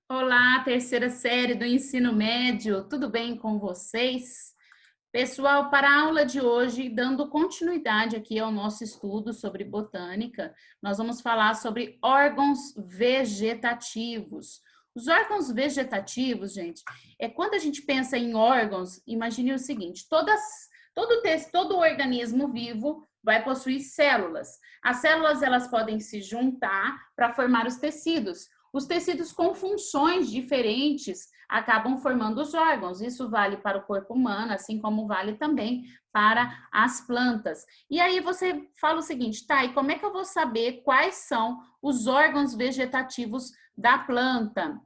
Olá, terceira série do ensino médio, tudo bem com vocês? Pessoal, para a aula de hoje, dando continuidade aqui ao nosso estudo sobre botânica, nós vamos falar sobre órgãos vegetativos. Os órgãos vegetativos, gente, é quando a gente pensa em órgãos, imagine o seguinte: todo organismo vivo vai possuir células. As células elas podem se juntar para formar os tecidos. Os tecidos com funções diferentes acabam formando os órgãos. Isso vale para o corpo humano, assim como vale também para as plantas. E aí você fala o seguinte, tá, e como é que eu vou saber quais são os órgãos vegetativos da planta?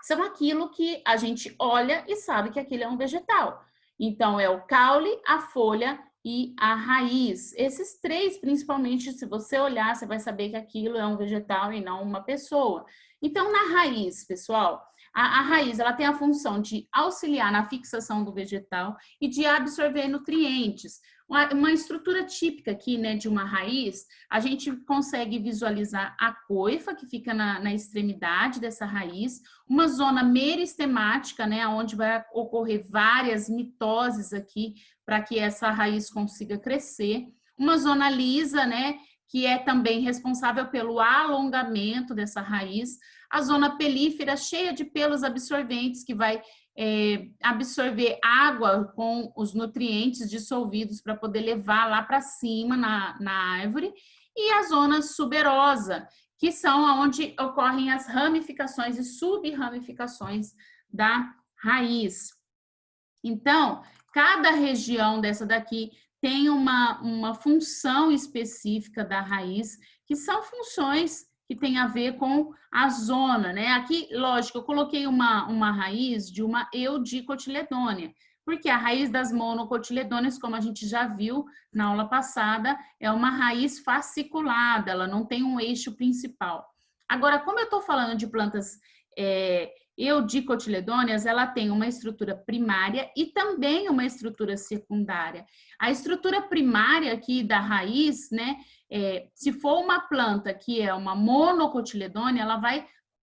São aquilo que a gente olha e sabe que aquilo é um vegetal. Então, é o caule, a folha e a raiz. Esses três, principalmente, se você olhar, você vai saber que aquilo é um vegetal e não uma pessoa. Então, na raiz, pessoal, a raiz ela tem a função de auxiliar na fixação do vegetal e de absorver nutrientes. Uma estrutura típica aqui, né, de uma raiz, a gente consegue visualizar a coifa que fica na extremidade dessa raiz, uma zona meristemática, né, onde vai ocorrer várias mitoses aqui para que essa raiz consiga crescer, uma zona lisa, né, que é também responsável pelo alongamento dessa raiz, a zona pelífera cheia de pelos absorventes que vai absorver água com os nutrientes dissolvidos para poder levar lá para cima na árvore, e a zona suberosa, que são onde ocorrem as ramificações e subramificações da raiz. Então, cada região dessa daqui tem uma função específica da raiz, que são funções que tem a ver com a zona, né? Aqui, lógico, eu coloquei uma raiz de uma eudicotiledônea, porque a raiz das monocotiledôneas, como a gente já viu na aula passada, é uma raiz fasciculada, ela não tem um eixo principal. Agora, como eu estou falando de plantas eudicotiledôneas, ela tem uma estrutura primária e também uma estrutura secundária. A estrutura primária aqui da raiz, né, se for uma planta que é uma monocotiledônea, ela vai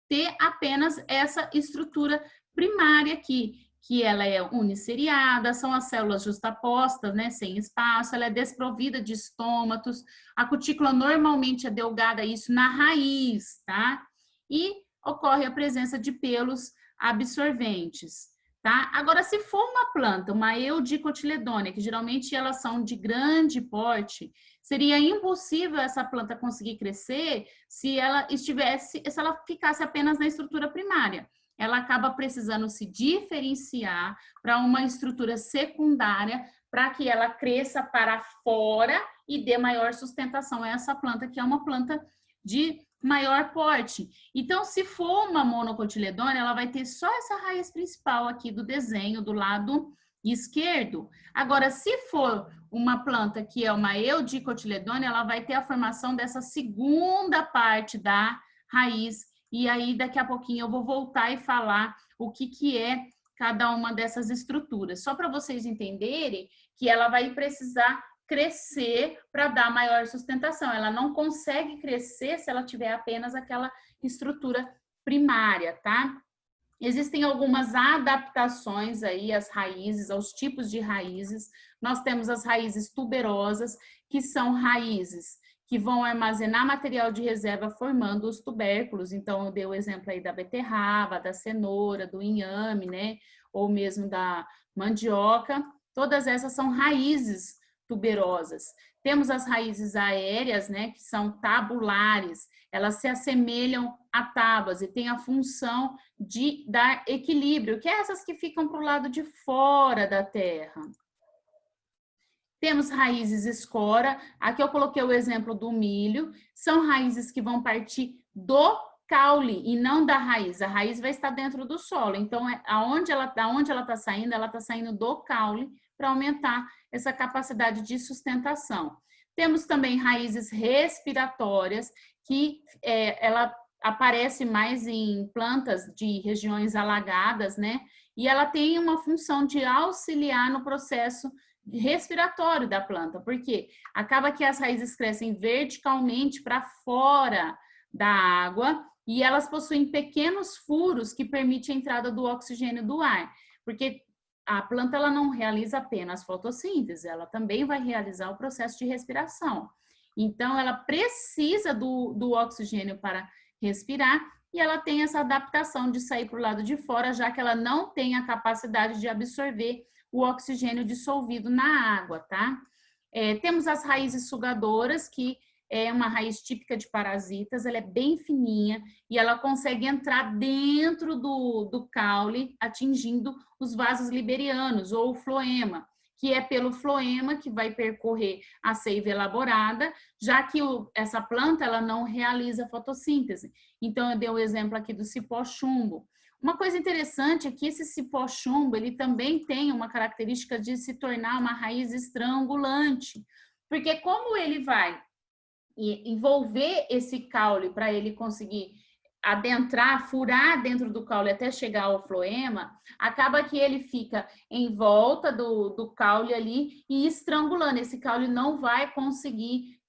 ter apenas essa estrutura primária aqui, que ela é uniceriada, são as células justapostas, né, sem espaço, ela é desprovida de estômatos, a cutícula normalmente é delgada, isso na raiz, tá? E ocorre a presença de pelos absorventes, tá? Agora, se for uma planta, uma eudicotiledônea, que geralmente elas são de grande porte, seria impossível essa planta conseguir crescer se ela ficasse apenas na estrutura primária. Ela acaba precisando se diferenciar para uma estrutura secundária para que ela cresça para fora e dê maior sustentação a essa planta, que é uma planta de maior porte. Então, se for uma monocotiledônea, ela vai ter só essa raiz principal aqui do desenho, do lado esquerdo. Agora, se for uma planta que é uma eudicotiledônea, ela vai ter a formação dessa segunda parte da raiz. E aí, daqui a pouquinho, eu vou voltar e falar o que é cada uma dessas estruturas. Só para vocês entenderem que ela vai precisar crescer para dar maior sustentação. Ela não consegue crescer se ela tiver apenas aquela estrutura primária, tá? Existem algumas adaptações aí às raízes, aos tipos de raízes. Nós temos as raízes tuberosas, que são raízes que vão armazenar material de reserva formando os tubérculos. Então, eu dei o exemplo aí da beterraba, da cenoura, do inhame, né? Ou mesmo da mandioca. Todas essas são raízes tuberosas. Temos as raízes aéreas, né, que são tabulares, elas se assemelham a tábuas e têm a função de dar equilíbrio, que é essas que ficam para o lado de fora da terra. Temos raízes escora, aqui eu coloquei o exemplo do milho, são raízes que vão partir do caule e não da raiz. A raiz vai estar dentro do solo, então aonde ela está saindo, ela está saindo do caule para aumentar essa capacidade de sustentação. Temos também raízes respiratórias, que ela aparece mais em plantas de regiões alagadas, né? E ela tem uma função de auxiliar no processo respiratório da planta, porque acaba que as raízes crescem verticalmente para fora da água e elas possuem pequenos furos que permitem a entrada do oxigênio do ar, porque a planta ela não realiza apenas fotossíntese, ela também vai realizar o processo de respiração. Então, ela precisa do oxigênio para respirar e ela tem essa adaptação de sair para o lado de fora, já que ela não tem a capacidade de absorver o oxigênio dissolvido na água, tá? Temos as raízes sugadoras, que é uma raiz típica de parasitas, ela é bem fininha e ela consegue entrar dentro do caule, atingindo os vasos liberianos ou o floema, que é pelo floema que vai percorrer a seiva elaborada, já que essa planta ela não realiza fotossíntese. Então, eu dei o exemplo aqui do cipó chumbo. Uma coisa interessante é que esse cipó chumbo, ele também tem uma característica de se tornar uma raiz estrangulante, porque como ele vai envolver esse caule para ele conseguir adentrar, furar dentro do caule até chegar ao floema, acaba que ele fica em volta do caule ali e estrangulando. Esse caule não vai conseguir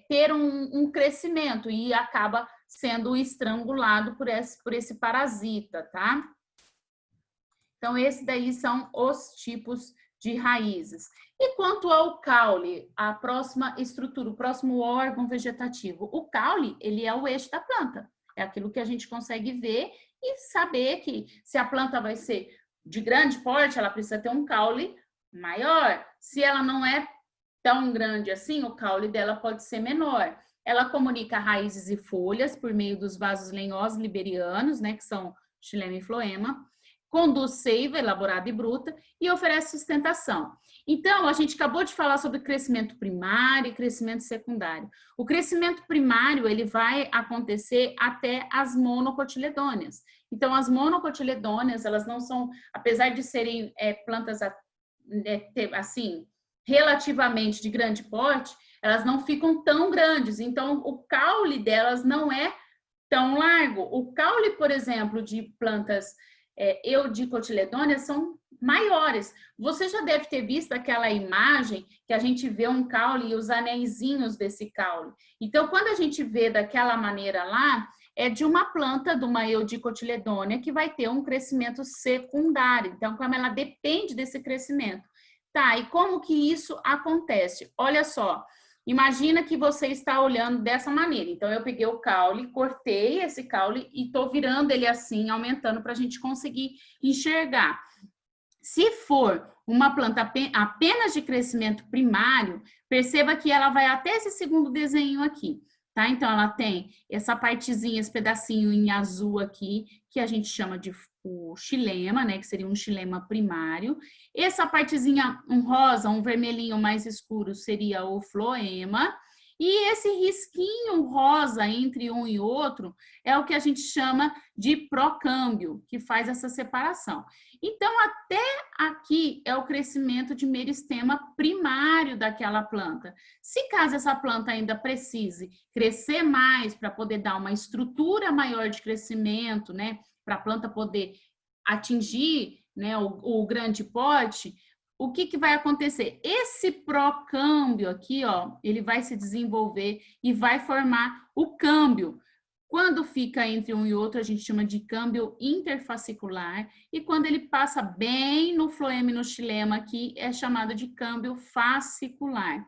ter um crescimento e acaba sendo estrangulado por esse parasita, tá? Então, esses daí são os tipos de raízes. E quanto ao caule, a próxima estrutura, o próximo órgão vegetativo, o caule, ele é o eixo da planta. É aquilo que a gente consegue ver e saber que se a planta vai ser de grande porte, ela precisa ter um caule maior. Se ela não é tão grande assim, o caule dela pode ser menor. Ela comunica raízes e folhas por meio dos vasos lenhosos liberianos, né, que são xilema e floema, conduz seiva elaborada e bruta e oferece sustentação. Então, a gente acabou de falar sobre crescimento primário e crescimento secundário. O crescimento primário, ele vai acontecer até as monocotiledôneas. Então, as monocotiledôneas, elas não são, apesar de serem plantas assim, relativamente de grande porte, elas não ficam tão grandes. Então, o caule delas não é tão largo. O caule, por exemplo, de plantas eudicotiledôneas são maiores. Você já deve ter visto aquela imagem que a gente vê um caule e os anéisinhos desse caule. Então, quando a gente vê daquela maneira lá, é de uma planta, de uma eudicotiledônea, que vai ter um crescimento secundário. Então, como ela depende desse crescimento. Tá, e como que isso acontece? Olha só, imagina que você está olhando dessa maneira. Então, eu peguei o caule, cortei esse caule e estou virando ele assim, aumentando para a gente conseguir enxergar. Se for uma planta apenas de crescimento primário, perceba que ela vai até esse segundo desenho aqui, tá? Então, ela tem essa partezinha, esse pedacinho em azul aqui, que a gente chama de o xilema, né? Que seria um xilema primário. Essa partezinha, um rosa, um vermelhinho mais escuro, seria o floema. E esse risquinho rosa entre um e outro é o que a gente chama de procâmbio, que faz essa separação. Então, até aqui é o crescimento de meristema primário daquela planta. Se caso essa planta ainda precise crescer mais para poder dar uma estrutura maior de crescimento, né, para a planta poder atingir, né, o grande porte, o que vai acontecer? Esse procâmbio aqui, ó, ele vai se desenvolver e vai formar o câmbio. Quando fica entre um e outro, a gente chama de câmbio interfascicular. E quando ele passa bem no floema e no xilema aqui, é chamado de câmbio fascicular.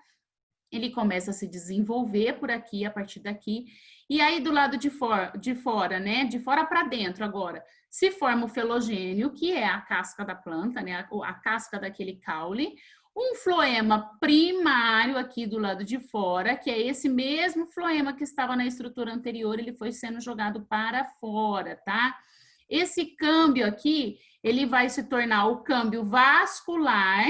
Ele começa a se desenvolver por aqui, a partir daqui. E aí, do lado de fora, né? De fora para dentro agora, se forma o felogênio, que é a casca da planta, né? A casca daquele caule. Um floema primário aqui do lado de fora, que é esse mesmo floema que estava na estrutura anterior, ele foi sendo jogado para fora, tá? Esse câmbio aqui, ele vai se tornar o câmbio vascular.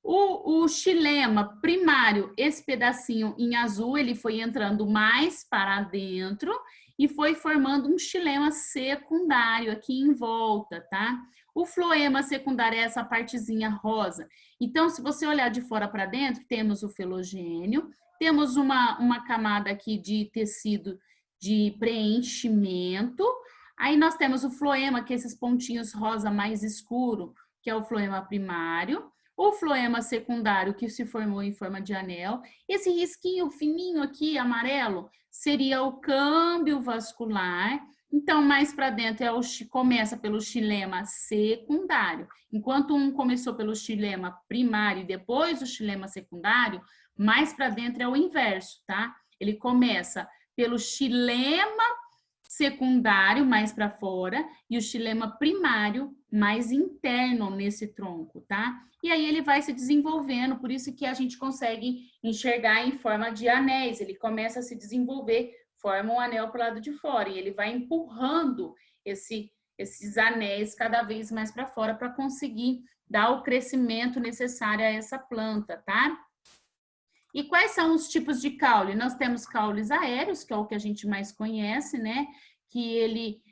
O xilema primário, esse pedacinho em azul, ele foi entrando mais para dentro e foi formando um xilema secundário aqui em volta, tá? O floema secundário é essa partezinha rosa. Então, se você olhar de fora para dentro, temos o felogênio, temos uma camada aqui de tecido de preenchimento. Aí nós temos o floema, que é esses pontinhos rosa mais escuro, que é o floema primário. O floema secundário, que se formou em forma de anel. Esse risquinho fininho aqui, amarelo, seria o câmbio vascular. Então, mais para dentro começa pelo xilema secundário. Enquanto um começou pelo xilema primário e depois o xilema secundário, mais para dentro é o inverso, tá? Ele começa pelo xilema secundário mais para fora e o xilema primário mais interno nesse tronco, tá? E aí ele vai se desenvolvendo, por isso que a gente consegue enxergar em forma de anéis, ele começa a se desenvolver, forma um anel para o lado de fora e ele vai empurrando esses anéis cada vez mais para fora para conseguir dar o crescimento necessário a essa planta, tá? E quais são os tipos de caule? Nós temos caules aéreos, que é o que a gente mais conhece, né? Que ele,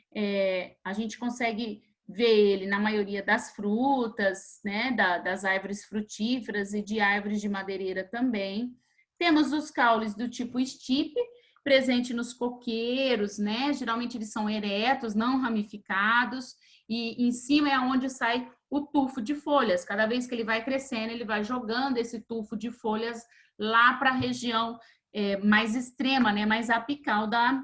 a gente consegue ver ele na maioria das frutas, né? Das árvores frutíferas e de árvores de madeireira também. Temos os caules do tipo estipe, presente nos coqueiros, né? Geralmente eles são eretos, não ramificados, e em cima é onde sai o tufo de folhas. Cada vez que ele vai crescendo, ele vai jogando esse tufo de folhas lá para a região mais extrema, né, mais apical da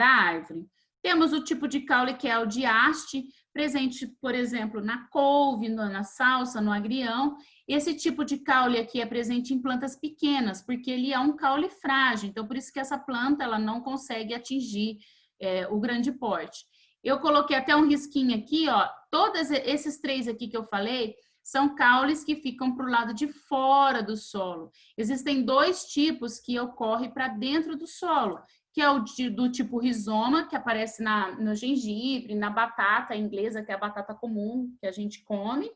árvore. Temos o tipo de caule que é o de haste, presente, por exemplo, na couve, na salsa, no agrião. Esse tipo de caule aqui é presente em plantas pequenas, porque ele é um caule frágil, então por isso que essa planta ela não consegue atingir o grande porte. Eu coloquei até um risquinho aqui, ó, todos esses três aqui que eu falei, são caules que ficam para o lado de fora do solo. Existem dois tipos que ocorrem para dentro do solo, que é o do tipo rizoma, que aparece no gengibre, na batata inglesa, que é a batata comum que a gente come.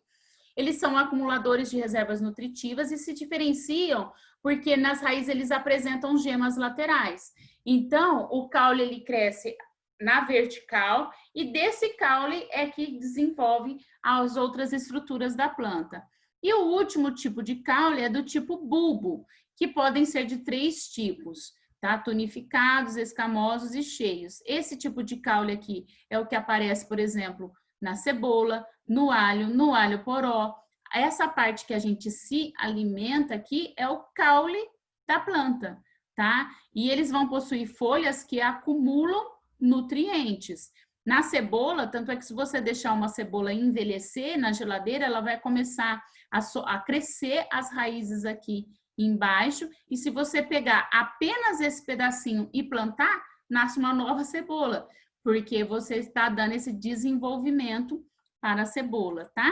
Eles são acumuladores de reservas nutritivas e se diferenciam porque nas raízes eles apresentam gemas laterais. Então, o caule ele cresce na vertical e desse caule é que desenvolve as outras estruturas da planta. E o último tipo de caule é do tipo bulbo, que podem ser de 3 tipos, tá? Tonificados, escamosos e cheios. Esse tipo de caule aqui é o que aparece, por exemplo, na cebola, no alho poró. Essa parte que a gente se alimenta aqui é o caule da planta, tá? E eles vão possuir folhas que acumulam nutrientes. Na cebola, tanto é que se você deixar uma cebola envelhecer na geladeira, ela vai começar a crescer as raízes aqui embaixo, e se você pegar apenas esse pedacinho e plantar, nasce uma nova cebola, porque você está dando esse desenvolvimento para a cebola, tá?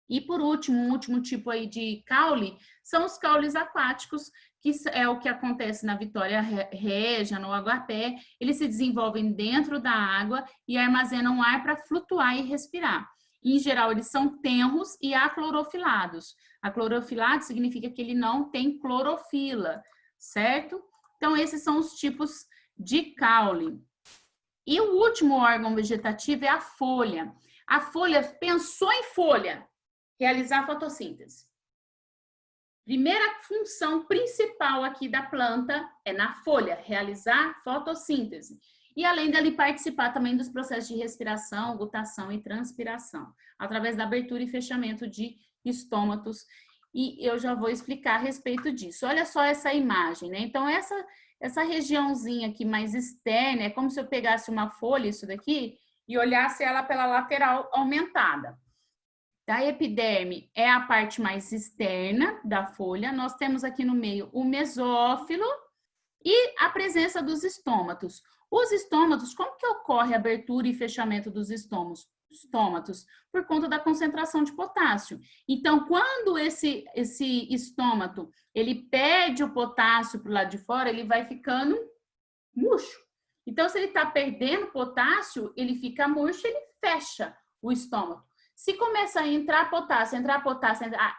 E por último, um último tipo aí de caule, são os caules aquáticos, que é o que acontece na Vitória Régia, no aguapé. Eles se desenvolvem dentro da água e armazenam ar para flutuar e respirar. Em geral, eles são tenros e aclorofilados. Aclorofilado significa que ele não tem clorofila, certo? Então, esses são os tipos de caule. E o último órgão vegetativo é a folha. A folha, pensou em folha, realizar fotossíntese. Primeira função principal aqui da planta é na folha, realizar fotossíntese. E além dele participar também dos processos de respiração, gutação e transpiração, através da abertura e fechamento de estômatos. E eu já vou explicar a respeito disso. Olha só essa imagem, né? Então, essa regiãozinha aqui mais externa, é como se eu pegasse uma folha, isso daqui, e olhasse ela pela lateral aumentada. A epiderme é a parte mais externa da folha. Nós temos aqui no meio o mesófilo e a presença dos estômatos. Os estômatos, como que ocorre a abertura e fechamento dos estômatos? Por conta da concentração de potássio. Então, quando esse estômato, ele perde o potássio para o lado de fora, ele vai ficando murcho. Então, se ele está perdendo potássio, ele fica murcho, ele fecha o estômago. Se começa a entrar potássio,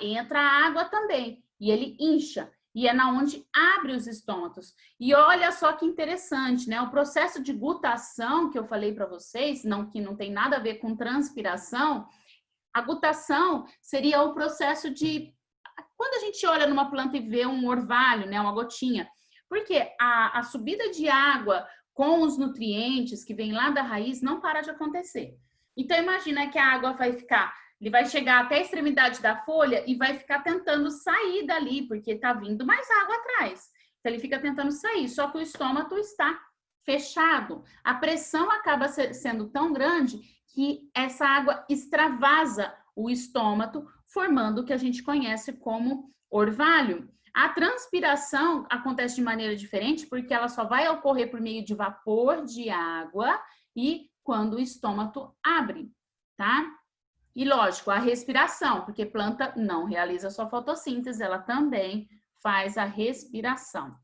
entra água também, e ele incha, e é na onde abre os estômatos. E olha só que interessante, né? O processo de gutação que eu falei para vocês, que não tem nada a ver com transpiração, a gutação seria o processo de... Quando a gente olha numa planta e vê um orvalho, né? Uma gotinha, porque a subida de água com os nutrientes que vem lá da raiz não para de acontecer. Então, imagina que a água ele vai chegar até a extremidade da folha e vai ficar tentando sair dali, porque está vindo mais água atrás. Então, ele fica tentando sair, só que o estômago está fechado. A pressão acaba sendo tão grande que essa água extravasa o estômago, formando o que a gente conhece como orvalho. A transpiração acontece de maneira diferente porque ela só vai ocorrer por meio de vapor de água e quando o estômago abre, tá? E lógico, a respiração, porque planta não realiza só fotossíntese, ela também faz a respiração.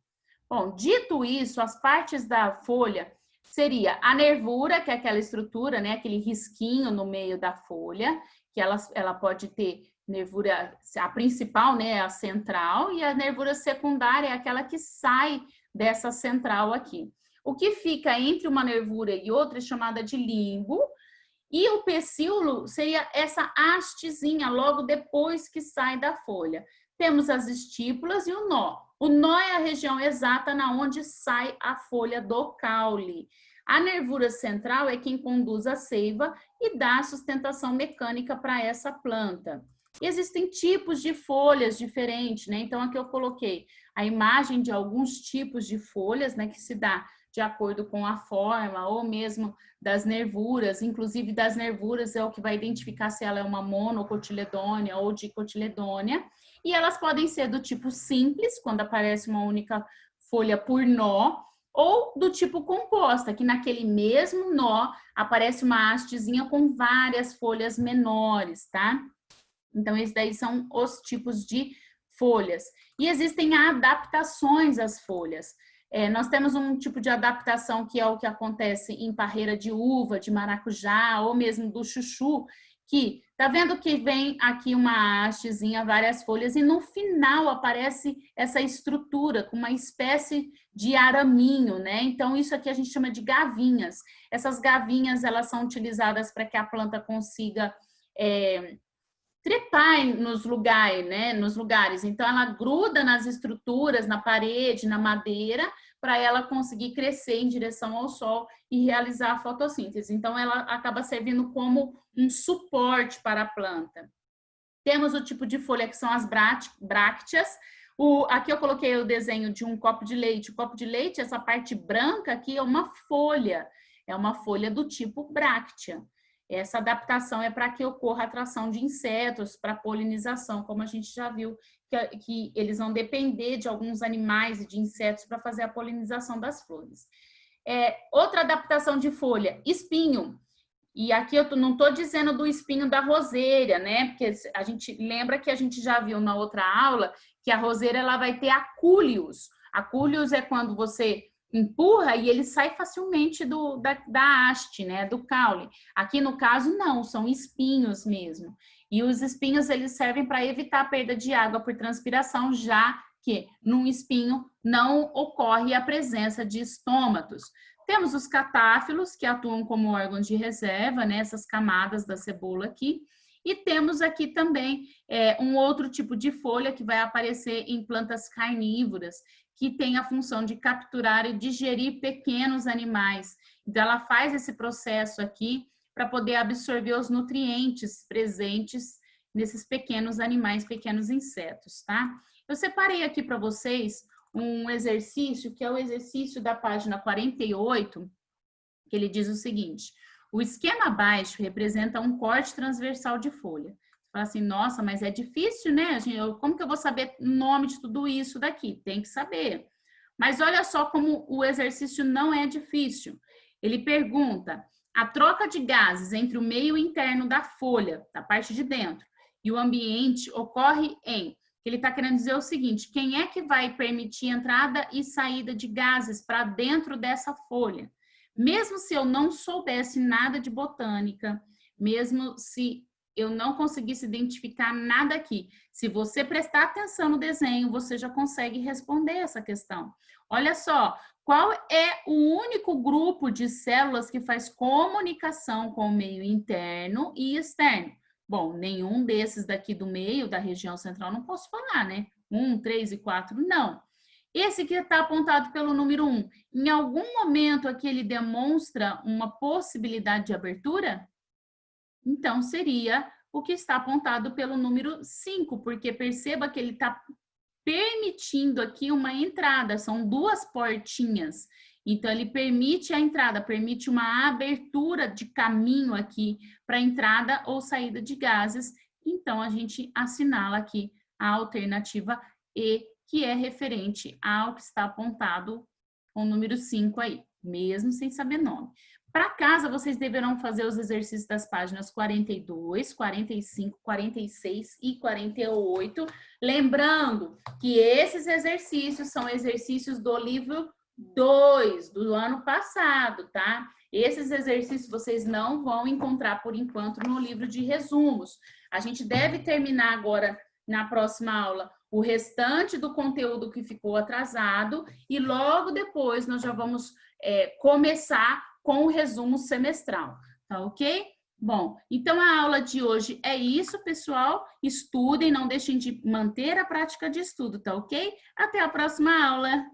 Bom, dito isso, as partes da folha seria a nervura, que é aquela estrutura, né, aquele risquinho no meio da folha, que ela pode ter nervura, a principal, né, a central, e a nervura secundária é aquela que sai dessa central aqui. O que fica entre uma nervura e outra é chamada de limbo, e o pecíolo seria essa hastezinha logo depois que sai da folha. Temos as estípulas e o nó. O nó é a região exata na onde sai a folha do caule. A nervura central é quem conduz a seiva e dá sustentação mecânica para essa planta. Existem tipos de folhas diferentes, né? Então, aqui eu coloquei a imagem de alguns tipos de folhas, né? Que se dá de acordo com a forma ou mesmo das nervuras. Inclusive, das nervuras é o que vai identificar se ela é uma monocotiledônia ou dicotiledônia. E elas podem ser do tipo simples, quando aparece uma única folha por nó, ou do tipo composta, que naquele mesmo nó aparece uma hastezinha com várias folhas menores, tá? Então, esses daí são os tipos de folhas. E existem adaptações às folhas. Nós temos um tipo de adaptação que é o que acontece em parreira de uva, de maracujá, ou mesmo do chuchu, que tá vendo que vem aqui uma hastezinha, várias folhas, e no final aparece essa estrutura com uma espécie de araminho, né? Então, isso aqui a gente chama de gavinhas. Essas gavinhas, elas são utilizadas para que a planta consiga trepar nos lugares, né? Nos lugares. Então, ela gruda nas estruturas, na parede, na madeira, para ela conseguir crescer em direção ao sol e realizar a fotossíntese. Então, ela acaba servindo como um suporte para a planta. Temos o tipo de folha que são as brácteas. Aqui eu coloquei o desenho de um copo de leite. O copo de leite, essa parte branca aqui é uma folha do tipo bráctea. Essa adaptação é para que ocorra a atração de insetos, para polinização, como a gente já viu, que eles vão depender de alguns animais e de insetos para fazer a polinização das flores. Outra adaptação de folha, espinho. E aqui eu não estou dizendo do espinho da roseira, né? Porque a gente lembra que a gente já viu na outra aula que a roseira ela vai ter acúleos. Acúleos é quando você empurra e ele sai facilmente da haste, né? Do caule. Aqui no caso não, são espinhos mesmo. E os espinhos eles servem para evitar a perda de água por transpiração, já que num espinho não ocorre a presença de estômatos. Temos os catáfilos, que atuam como órgãos de reserva, né, essas camadas da cebola aqui. E temos aqui também um outro tipo de folha que vai aparecer em plantas carnívoras, que tem a função de capturar e digerir pequenos animais. Então, ela faz esse processo aqui para poder absorver os nutrientes presentes nesses pequenos animais, pequenos insetos, tá? Eu separei aqui para vocês um exercício, que é o exercício da página 48, que ele diz o seguinte: o esquema abaixo representa um corte transversal de folha. Você fala assim, nossa, mas é difícil, né? Como que eu vou saber o nome de tudo isso daqui? Tem que saber. Mas olha só como o exercício não é difícil. Ele pergunta, a troca de gases entre o meio interno da folha, da parte de dentro, e o ambiente ocorre em... Ele está querendo dizer o seguinte, quem é que vai permitir entrada e saída de gases para dentro dessa folha? Mesmo se eu não soubesse nada de botânica, mesmo se eu não conseguisse identificar nada aqui, se você prestar atenção no desenho, você já consegue responder essa questão. Olha só, qual é o único grupo de células que faz comunicação com o meio interno e externo? Bom, nenhum desses daqui do meio, da região central, não posso falar, né? 1, 3 e 4, não. Esse que está apontado pelo número 1, em algum momento aqui ele demonstra uma possibilidade de abertura? Então, seria o que está apontado pelo número 5, porque perceba que ele está permitindo aqui uma entrada, são duas portinhas. Então, ele permite a entrada, permite uma abertura de caminho aqui para entrada ou saída de gases. Então, a gente assinala aqui a alternativa E, que é referente ao que está apontado com o número 5 aí, mesmo sem saber nome. Para casa, vocês deverão fazer os exercícios das páginas 42, 45, 46 e 48. Lembrando que esses exercícios são exercícios do livro 2 do ano passado, tá? Esses exercícios vocês não vão encontrar por enquanto no livro de resumos. A gente deve terminar agora, na próxima aula, o restante do conteúdo que ficou atrasado e logo depois nós já vamos começar com o resumo semestral, tá ok? Bom, então a aula de hoje é isso, pessoal. Estudem, não deixem de manter a prática de estudo, tá ok? Até a próxima aula!